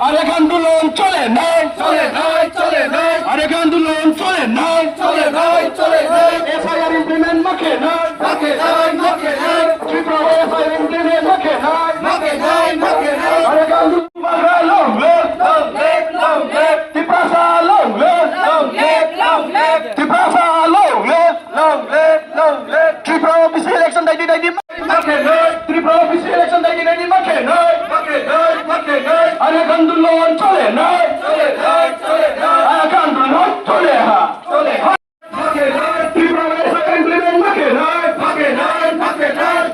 আরেক আন্দোলন চলে নাই আরেক আন্দোলন চলে নাই এফআইআর ইমপ্লিমেন্ট মাকে নাই ত্রিপুরা এফআইআর ইমপ্লিমেন্ট মাকে নাই আরেক আন্দোলন long live Tripura long live Tripura long live Tripura OBC election 1990 Tripura OBC election 1990 মাকে নাই আরেক আন্দোলন চলে নাই আরেক আন্দোলন চলে ত্রিপুরা এফআইআর ইমপ্লিমেন্ট মাকে নাই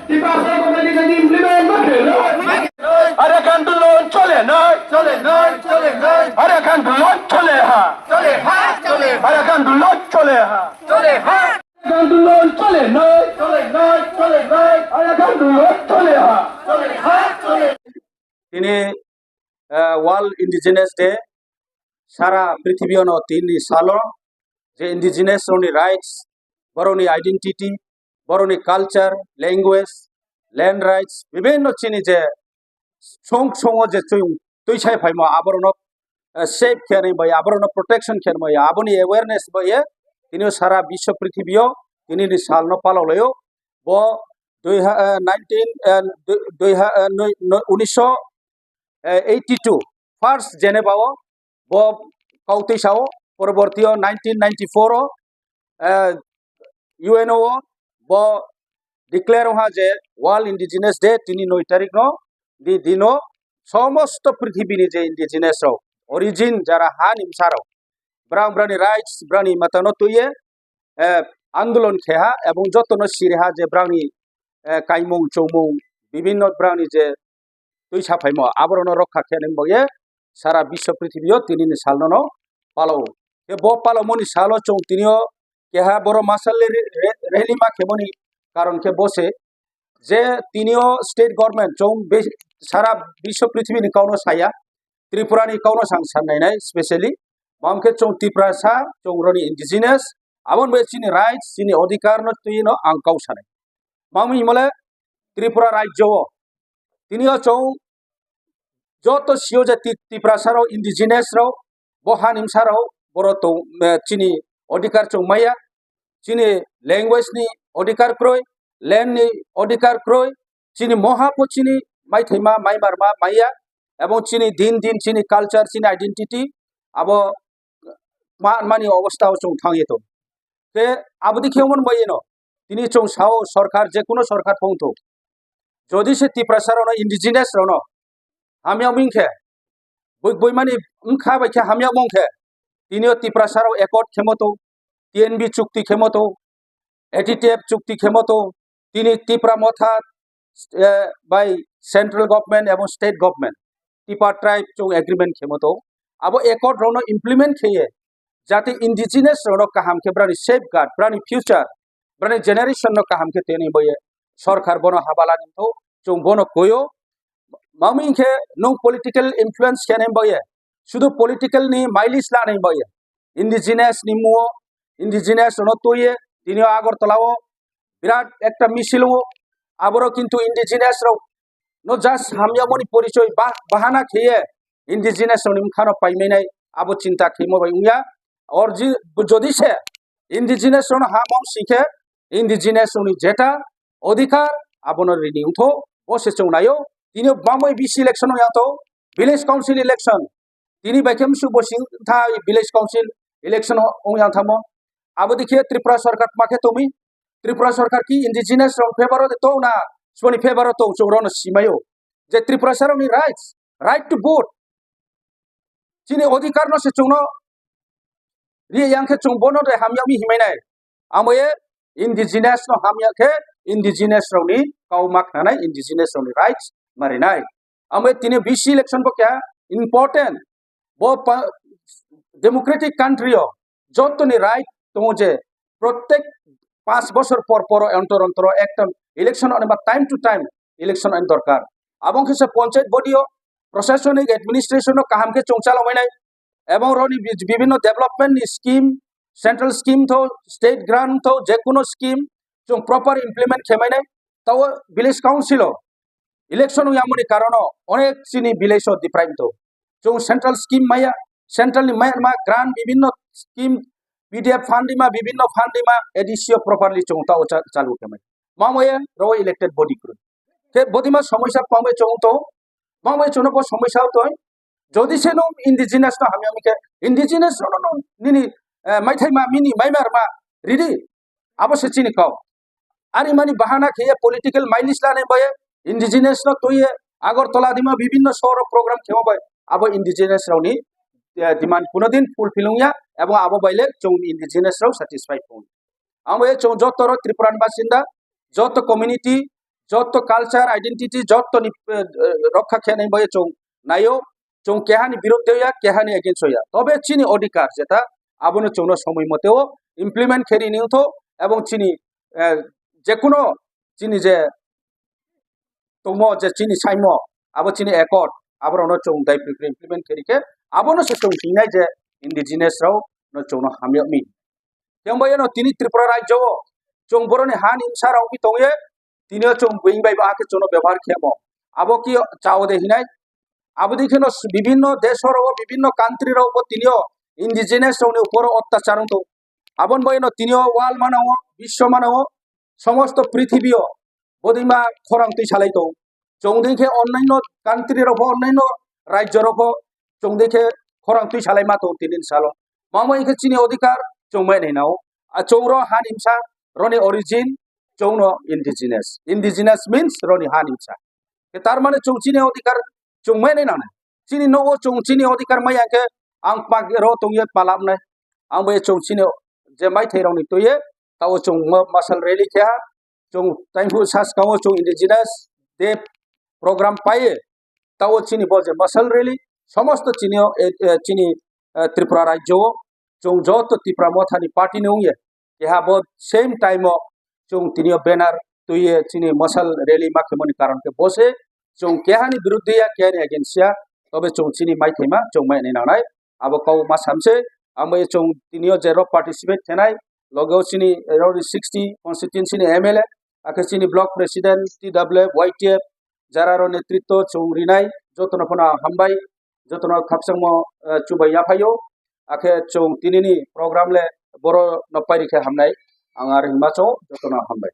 ত্রিপুরা এফআইআর ইমপ্লিমেন্ট মাকে নাই আরেক আন্দোলন চলে নাই আরেক আন্দোলন চলে আরেক আন্দোলন চলে আন্দোলন চলে নাই আরেক আন্দোলন চলে তিনি ওয়ার্ল্ড ইন্ডিজিনাস ডে সারা পৃথিবীনো তিনি সালো যে ইন্ডিজিনাস রনি রাইটস বরনি আইডেন্টিটি বরনি কালচার ল্যাঙ্গুয়েজ ল্যান্ড রাইটস বিভিন্ন চিনি যে সং যে তৈছাই ফাইম আবরণ সেফ খেয়ানি বই আবরণ প্রোটেকশন খেয়ান বই আবনি অ্যাওয়ারনেস বইয়ে তিনি সারা বিশ্ব পৃথিবীও তিনি সালনো পাললেও ব 1982 ফার্স্ট জেনেভাও ব কাউতেসাও পরবর্তী 1994 ইউএনও ব ডিক্লেয়ার হা যে ওয়ার্ল্ড ইন্ডিজিনাস ডে তিনি 9 তারিখ দিনো সমস্ত পৃথিবীনি যে ইন্ডিজিনাস অরিজিন যারা হা নিমসার ব্রাউনি রাইটস ব্রাউনি মাতানো তুইয়ে আন্দোলন খেহা এবং যতন সিরেহা যে ব্রাউনি কাইমুং চৌমুং বিভিন্ন ব্রাউনি যে তুই সাফাইম আবরণ রক্ষা খেলেন বইয়ে সারা বিশ্ব পৃথিবীও তিনি সালনো পালো ব পালমনি সালো চৌ তিনিও কেহা বড় মাসাল রেলিমা খেমনি কারণ কে বসে যে তিনিও স্টেট গভর্নমেন্ট চৌ সারা বিশ্ব পৃথিবীনি কাউনো সায়া ত্রিপুরানি কাউনো সাংসার নাই স্পেশালি মামকে চৌ ত্রিপুরা সা চৌ রনি ইন্ডিজিনাস আবন বে চিনি রাইটস চিনি অধিকার তুইনো আং কাউসানে মামি মলে ত্রিপুরা রাজ্য তিনিও চৌ যত সিও যে ত্রিপুরা সারও ইন্ডিজিনাস রাও বহা নিমসারাও বড় তো চিনি অধিকার চৌ মাইয়া চিনি ল্যাঙ্গুয়েজ নি অধিকার ক্রয় ল্যান্ড নি অধিকার ক্রয় চিনি মহাপো চিনি মাইথাইমা মাইমারমা মাইয়া এবং চিনি দিন চিনি কালচার চিনি আইডেন্টিটি আব মানি অবস্থা চৌ থাঙিয়ে তো তে আবদি খেমন বইয়েন তিনি চৌ সাও সরকার যে কোনো সরকার পৌঁথ যদি সে ত্রিপুরা সারনো ইন্ডিজিনাস রনো হামিয়া মিংখে বইমানি উংখা বাইখে হামিয়া মংখে তিনিও ত্রিপুরা সারও একট ক্ষমতো টিএনবি চুক্তি ক্ষমতো এটিটিএফ চুক্তি ক্ষমতো তিনি ত্রিপুরা মথা বাই সেন্ট্রাল গভর্নমেন্ট এবং স্টেট গভর্নমেন্ট ত্রিপুরা ট্রাইব চৌ এগ্রিমেন্ট ক্ষমতো আবো একট রনো ইমপ্লিমেন্ট খেয়ে যাতে ইন্ডিজিনাস রনো কাহাম के ब्रानी सेफ गार्ड ब्रानी फ्यूचर ब्रानी जेनारेशन नो काहाम के तेनी बये सरकार बनो हाबाला निथो जों बनो कोयो मामी के नो पॉलिटिकल इन्फ्लुएंस केने बये शुद्ध पॉलिटिकल नि माइलिस लाने बये इंडिजिनास नि मुओ इंडिजिनास रनो तोये तिनियो आगरतलाओ बिराट एकटा मिसिलो आबरो किन्तु इंडिजिनास रो नो जास्ट हामियामनि परिचय बाहाना खेये इंडिजिनास नो निमखानो पाइमेनाय आबो चिंता खेमो बायउया और যদি সে ইন্ডিজিনাস হামং শিখে ইন্ডিজিনাস যেটা অধিকার আবনের রিনিউথ বসে চৌনায়ও তিনি বামই বিসি ইলেকশন হয়াত ভিলেজ কাউন্সিল ইলেকশন তিনি বাইকেমসু বসিং থা ভিলেজ কাউন্সিল ইলেকশন ওয়াথাম আবো দেখে ত্রিপুরা সরকার মাকে তুমি ত্রিপুরা সরকার কি ইন্ডিজিনাস ফেভার তো না সোনি ফেভার তো চৌরন সীমায়ও যে ত্রিপুরা সারনি রাইট টু ভোট চিনি অধিকার ন সে চৌন রিয়ে यांखे चुंबोनो दे हामियामी हिमायनाय आमये इंडिजिनास नो हामियाखे इंडिजिनास रौनी काउमाक नानाय इंडिजिनास रौनी राइट्स मारिनाय आमये तिने बीसी इलेक्शन को क्या इम्पोर्टेंट वो डेमोक्रेटिक कंट्री जतनी राइट दङ जे प्रत्येक 5 বছর পর পর অন্তর অন্তর একটা ইলেকশন বা টাইম টু টাইম ইলেকশন আইন দরকার এবং কিছু পঞ্চায়েত বডিও প্রশাসনিক অ্যাডমিনিস্ট্রেশনও কাহামকে চংচালামাইনাই এবং রনি বিভিন্ন ডেভেলপমেন্ট স্কিম সেন্ট্রাল স্কিম থো স্টেট গ্রান্ট থো যে কোনো স্কিম जों प्रॉपर इम्प्लीमेंट खेमायनाय ताव विलेज काउंसिल इलेक्शन यामुनि कारण अनेक चिनि विलेज डिप्राइम तो जों सेंट्रल स्कीम माया सेंट्रल मा ग्रांट विभिन्न स्कीम पीडीएफ फंडिमा विभिन्न फंडिमा एडिसियो प्रॉपरली जों ताव चालू खेमाय मामये रो इलेक्टेड बॉडी ग्रुप के बॉडीमा समस्या पामे जों तो मामये जों को समस्या तो जदि से नो इंडिजिनस ना हामियामिके इंडिजिनस नो निनि माइथाइमा मिनि माइमार मा रेडी अवश्य चिनि काव आरि मानि बाहाना खेये पॉलिटिकल माइलिस लाने बये इंडिजिनस न तोये आगरतला दिमा विभिन्न शहर प्रोग्राम खेव बय अब इंडिजिनस रावनि डिमांड कुनोदिन फुलफिलुंया एबं अब बाइले जों इंडिजिनस राव सैटिस्फाइड होन आमबे जों जतर त्रिपुरान बासिंदा जत कम्युनिटी जत कल्चर आइडेंटिटी जत रक्षा खेने बये जों नायो जों केहानि बिरुद्धया केहानि एगेंस्ट होया तबे चिनि अधिकार जेता आबनो जोंनो समय मतेओ इमप्लिमेंट खेरि निउथो एबं चिनि जेकुनो चिनि जे तोमो जे चिनि साइमो आबो चिनि एकॉर्ड आबरनो चों दाइफ्रि इमप्लिमेंट करिके आबनो से चों हिनाय जे इंडिजिनस राव न चोंनो हामियामि केमबय न तिनि त्रिपुरा राज्य चों बरनि हान हिंसा राव बि तोंगे तिनि चों बइं बाय बाके चोंनो व्यवहार खेमो आबो कि चाव दे हिनाय आबो दिखेनो विभिन्न देशर विभिन्न कांट्री राव तिनियो इंडिजिनस रावनि ऊपर अत्याचार तो आबन बयनो तिनियो वाल मानाव विश्व मानाव समस्त पृथिवीओ बदिमा खरां तै सालाय तो जों देखे अन्यान्य कांट्री रफ अन्यान्य राज्य रफ जों देखे खरां तै सालाय मा तो तिनिन सालो मामा इखे चिनि अधिकार जों माने नाव चौरो हान हिंसा रनि ओरिजिन चौनो इंडिजिनस मीन्स रनि हान हिंसा के तार माने जों चिनि अधिकार जों माने ना चिनि नो जों चिनि अधिकार माया के आं पाक रो तोंगे पालाबनाय आं बे जों चिनि जे माइ थैरावनि तोये ताव जों मसल रैली खेहा जों टाइमफु सास गाव जों इंडिजिनस दे प्रोग्राम पाए ताव चिनि बजे मसल रैली समस्त चिनि त्रिपुरा राज्य जों जत त्रिपुरा मथानि पार्टी नंगे केहा बो सेम टाइम जों तिनियो बैनर तुये चिनि मसल रैली माखेमनि कारण के बसे जों केहानि विरुद्धया केहानि एगेंस्टया तबे जों चिनि माइथैमा जों माइने नानाय आबो काव मा सामसे आमबे जों तिनियो जेरो पार्टिसिपेट थेनाय लोगो चिनि 60 कॉन्स्टिट्यूएंसी नि एमएलए आखे चिनि ब्लॉक प्रेसिडेंट टीडब्ल्यू वाईटीएफ जारारो नेतृत्व चौरिनाय जतन फना हामबाय जतन खापसंग चुबाय याफायो आखे चौ तिनिनि प्रोग्राम ले बर नपारिखे हामनाय आं आरो हिमाचो जतन हामबाय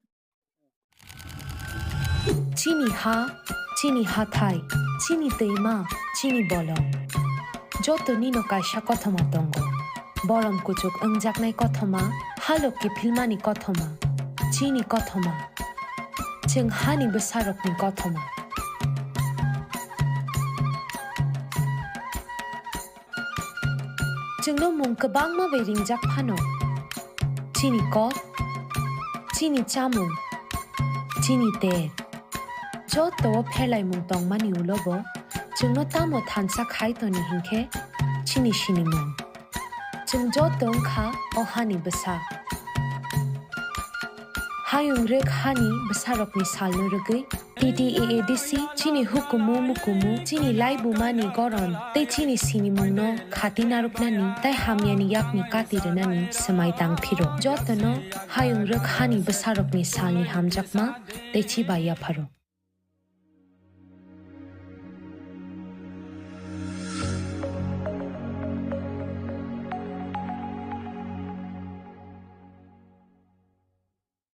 चिनि हाथाय चिनि दैमा चिनि बलम जतनि नकाशा कथमा दंगो बरम कुचुक अंजाकनाय कथमा हालकि फिल्मानि कथमा चिनि कथमा जों हानि बेसारकनि कथमा जोंनो मुं गोबां माबे रिंजाक फानो चिनि कप चिनि चामुं चिनि ते जत फेलाय मुं दंमानि उलबो जोंनो तामो थानसा खायतनि हिंखे चिनि सिनि मुं जों जत ओंखा अहानि बेसा हायुं रेक हानि बेसारकनि सालनो रगै TTAADC चिनि हुकुमु मुकुमु चिनि लाइबु मानि गरन तै चिनि सिनि मुंनो खाति नारुकनानि तै हामियानि याकनि कातिरनानि समाय दांफिरो जतनो हायुं रेक हानि बेसारकनि सालनि हामजाकमा तै चिबाया फारो